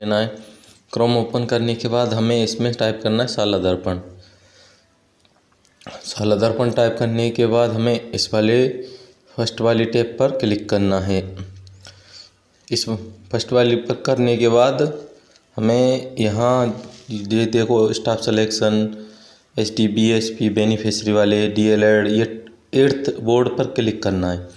लेना है। Chrome open करने के बाद हमें इसमें टाइप करना है शाला दर्पण। शाला दर्पण टाइप करने के बाद हमें इस वाले फर्स्ट वाली टैब पर क्लिक करना है। इस फर्स्ट वाली पर करने के बाद हमें यहाँ ये देखो staff selection, HD BSP beneficiary वाले DLED ये 8th बोर्ड पर क्लिक करना है।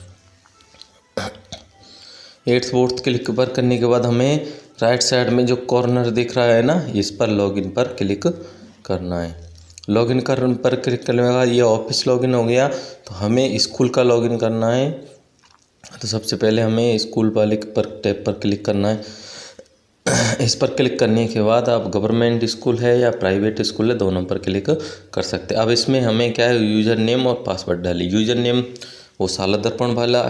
8th बोर्ड क्लिक पर करने के बाद हमें राइट साइड में जो कॉर्नर दिख रहा है ना, इस पर लॉगिन पर क्लिक करना है। लॉगिन पर क्लिक करने के बाद ये ऑफिस लॉगिन हो गया। तो हमें स्कूल का लॉगिन करना है। तो सबसे पहले हमें स्कूल वाले पर टैब पर क्लिक करना है। इस पर क्लिक करने के बाद आप गवर्नमेंट स्कूल है या प्राइवेट स्कूल है दोनों पर क्लिक कर सकते हैं। अब इसमें हमें क्या है, यूज़र नेम और पासवर्ड डालिए। यूज़र नेम वो शाला दर्पण वाला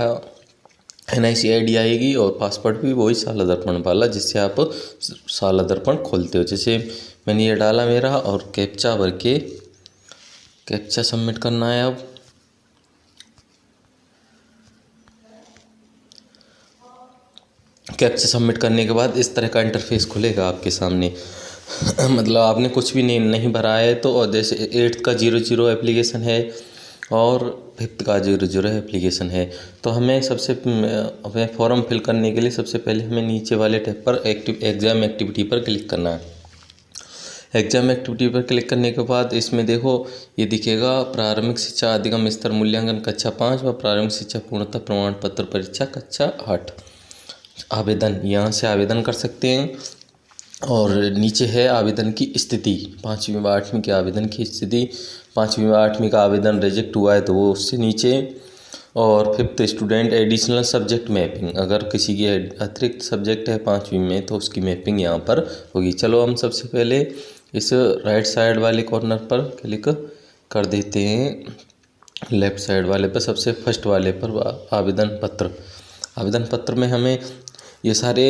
NIC ID आएगी और पासवर्ड भी वही शाला दर्पण वाला जिससे आप शाला दर्पण खोलते हो। जैसे मैंने ये डाला मेरा, और कैप्चा भर के कैप्चा सबमिट करना है। अब कैप्चा सबमिट करने के बाद इस तरह का इंटरफेस खुलेगा आपके सामने। मतलब आपने कुछ भी नहीं भरा है तो, और जैसे 8th का 00 एप्लीकेशन है और 5th का 00 एप्लीकेशन है। तो हमें हमें फॉर्म फिल करने के लिए सबसे पहले हमें नीचे वाले टैब पर एग्ज़ाम एक्टिविटी पर क्लिक करना है। एग्ज़ाम एक्टिविटी पर क्लिक करने के बाद इसमें देखो ये दिखेगा प्रारंभिक शिक्षा अधिगम स्तर मूल्यांकन कक्षा 5 व प्रारंभिक शिक्षा पूर्णता प्रमाण पत्र परीक्षा कक्षा 8 आवेदन। यहाँ से आवेदन कर सकते हैं। और नीचे है आवेदन की स्थिति, 5वीं व 8वीं के आवेदन की स्थिति। 5वीं व 8वीं का आवेदन रिजेक्ट हुआ है तो वो उससे नीचे। और 5th student additional subject mapping, अगर किसी की अतिरिक्त सब्जेक्ट है 5वीं में तो उसकी मैपिंग यहाँ पर होगी। चलो हम सबसे पहले इस राइट साइड वाले कॉर्नर पर क्लिक कर देते हैं। लेफ़्ट साइड वाले पर सबसे फर्स्ट वाले पर आवेदन पत्र में हमें ये सारे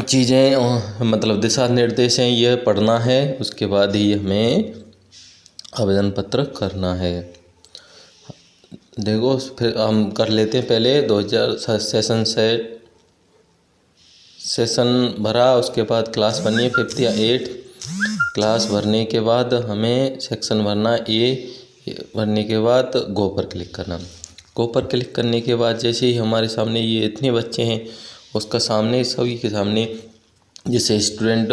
चीज़ें मतलब दिशा निर्देश हैं ये पढ़ना है। उसके बाद ही हमें आवेदन पत्र करना है। देखो फिर हम कर लेते हैं। पहले 2000 सेशन भरा, उसके बाद क्लास भरनी है 5th या 8th। क्लास भरने के बाद हमें सेक्शन भरना भरने के बाद गो पर क्लिक करना। गो पर क्लिक करने के बाद जैसे ही हमारे सामने ये इतने बच्चे हैं, उसका सामने सभी के सामने जैसे स्टूडेंट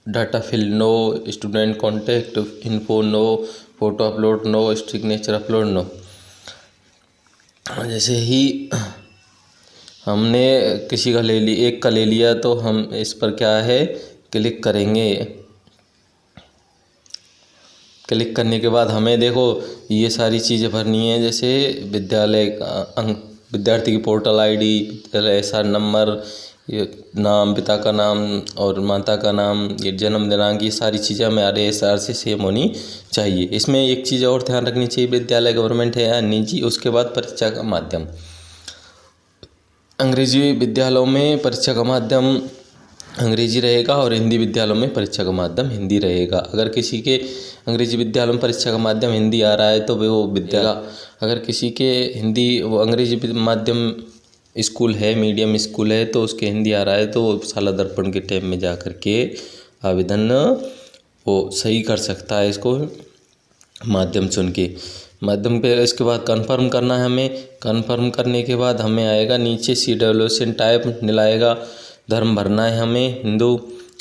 डाटा फिल नो, स्टूडेंट कॉन्टैक्ट इन्फो नो, फ़ोटो अपलोड नो, सिग्नेचर अपलोड नो। जैसे ही हमने किसी का एक का ले लिया तो हम इस पर क्या है क्लिक करेंगे। क्लिक करने के बाद हमें देखो ये सारी चीज़ें भरनी है। जैसे विद्यार्थी की पोर्टल ID, विद्यालय SR नंबर, ये नाम, पिता का नाम और माता का नाम, ये जन्म दिनांक, ये सारी चीज़ें हमारे SR से सेम होनी चाहिए। इसमें एक चीज़ और ध्यान रखनी चाहिए, विद्यालय गवर्नमेंट है या निजी। उसके बाद परीक्षा का माध्यम, अंग्रेजी विद्यालयों में परीक्षा का माध्यम अंग्रेजी रहेगा और हिंदी विद्यालयों में परीक्षा का माध्यम हिंदी रहेगा। अगर किसी के अंग्रेजी विद्यालयों में परीक्षा का माध्यम हिंदी आ रहा है तो वो अगर किसी के वो अंग्रेजी माध्यम स्कूल है, मीडियम स्कूल है, तो उसके हिंदी आ रहा है तो वो शाला दर्पण के टैब में जा कर के आवेदन वो सही कर सकता है इसको माध्यम चुन के। माध्यम पे इसके बाद कंफर्म करना है हमें। कंफर्म करने के बाद हमें आएगा नीचे CWSN टाइप मिलाएगा, धर्म भरना है हमें हिंदू,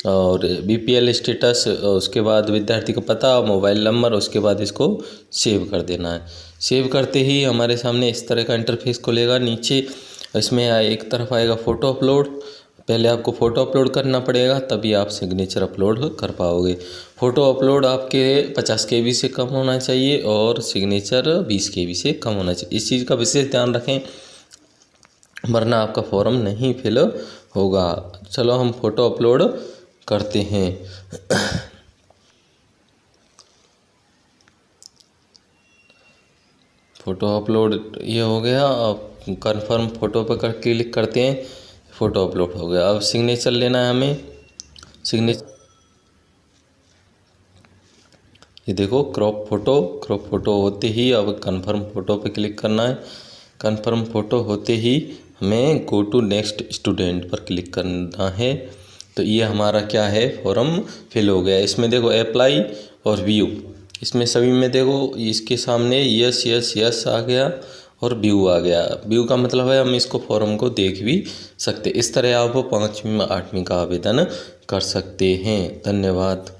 और BPL स्टेटस, उसके बाद विद्यार्थी का पता, मोबाइल नंबर, उसके बाद इसको सेव कर देना है। सेव करते ही हमारे सामने इस तरह का इंटरफेस खुलेगा। नीचे इसमें एक तरफ आएगा फ़ोटो अपलोड। पहले आपको फ़ोटो अपलोड करना पड़ेगा तभी आप सिग्नेचर अपलोड कर पाओगे। फ़ोटो अपलोड आपके 50 KB से कम होना चाहिए और सिग्नेचर 20 KB से कम होना चाहिए। इस चीज़ का विशेष ध्यान रखें वरना आपका फॉर्म नहीं फिल होगा। चलो हम फ़ोटो अपलोड करते हैं। फ़ोटो अपलोड ये हो गया। अब कन्फर्म फ़ोटो पर क्लिक करते हैं, फ़ोटो अपलोड हो गया। अब सिग्नेचर लेना है हमें। ये देखो क्रॉप फ़ोटो होते ही अब कन्फर्म फ़ोटो पे क्लिक करना है। कन्फर्म फ़ोटो होते ही हमें गो टू नेक्स्ट स्टूडेंट पर क्लिक करना है। तो ये हमारा क्या है, फॉर्म फिल हो गया। इसमें देखो अप्लाई और व्यू, इसमें सभी में देखो इसके सामने यस यस यस आ गया और व्यू आ गया। व्यू का मतलब है हम इसको फॉर्म को देख भी सकते। इस तरह आप 5वीं 8वीं का आवेदन कर सकते हैं। धन्यवाद।